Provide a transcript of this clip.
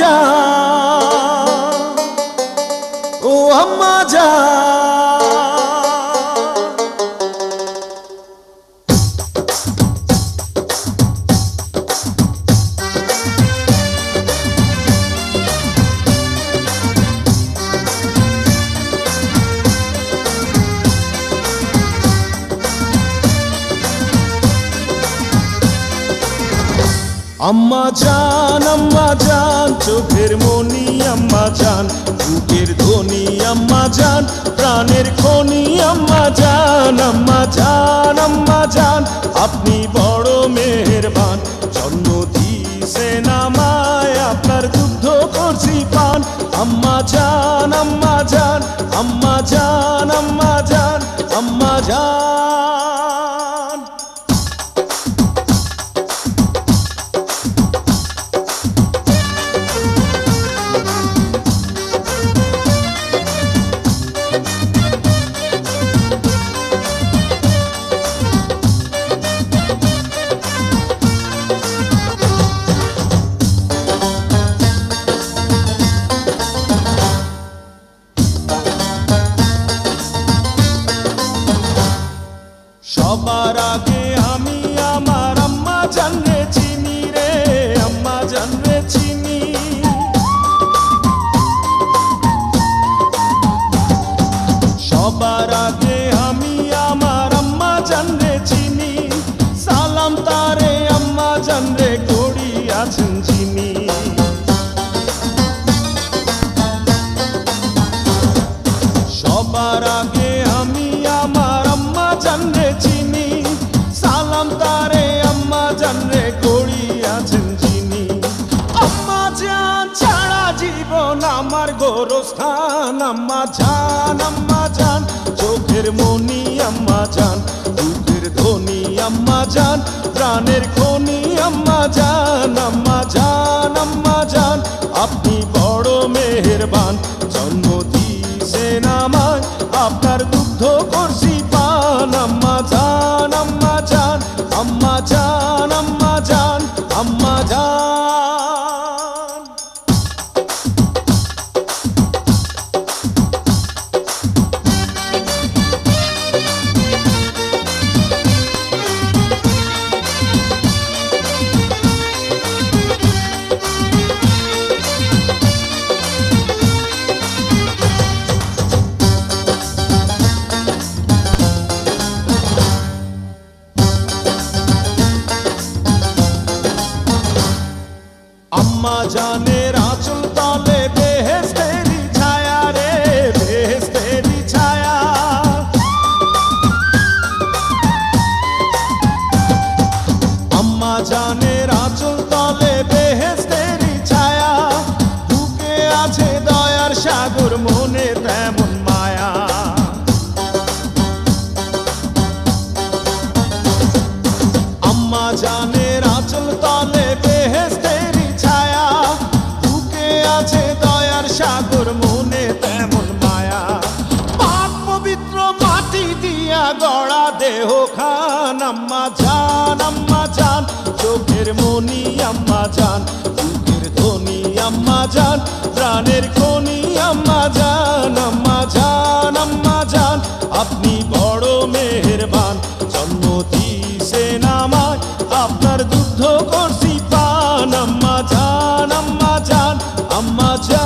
জান, ও আম্মা জান। আম্মা জান, চোখের মনি আম্মা জান, বুকের ধ্বনি আম্মা জান, প্রাণের খনি আম্মা জান। আম্মা জান, আম্মা জান, আপনি বড় মেহেরবান, জন্ম দিয়েছেন আমায়, আপনার দুগ্ধ করছি পান। আম্মা জান, আম্মা জান, আম্মা জান, আম্মা জান, আম্মা জান। সবার আগে আমি আমার আম্মা জানরে চিনি রে, আম্মা জানরে চিনি। সবার আগে আমি আমার আম্মা জানরে চিনি, সালাম তারে আম্মা জানরে করি আছেন চিনি। সবার আগে আমি আমার আম্মা জানরে চিনি, সালাম তারে আম্মা জানরে করি আছেন চিনি। আম্মা জান ছাড়া জীবন আমার গোরস্থান। আম্মা জান, আম্মা জান, চোখের মনি আম্মা জান, বুকের ধ্বনি আম্মা জান, প্রাণের খনি আম্মা জান। আম্মা জান, আম্মা জান, আপনি বড় মেহেরবান, জন্ম দিয়েছেন আমায়, আপনার দুগ্ধ করছি পান। আম্মা জান, আম্মা জান, আম্মা জান, আম্মা জান, আম্মা জান। আম্মা জানের আঁচল তলে বেহেশতেরি ছায়া রে, বেহেশতেরি ছায়া। আম্মা জানের আঁচল তলে বেহেশতেরি ছায়া, বুকে আছে দয়ার সাগর, মনে তেমন মায়া। আম্মা জানের আঁচল তলে বেহেশতেরি ছায়া, বুকে আছে দয়ার সাগর, মনে তেমন মায়া। পাক পবিত্র মাটি দিয়া গড়া দেহ খান। আম্মা জান, আম্মা জান, চোখের মনি আম্মা জান, বুকের ধ্বনি আম্মা জান, প্রাণের খনি আম্মা জান। আম্মা জান, আম্মা জান, আপনি বড় মেহেরবান, জন্ম দিয়েছেন আমায়, আপনার দুগ্ধ করছি পান। আম্মা জান, আম্মা জান, আম্মা জান।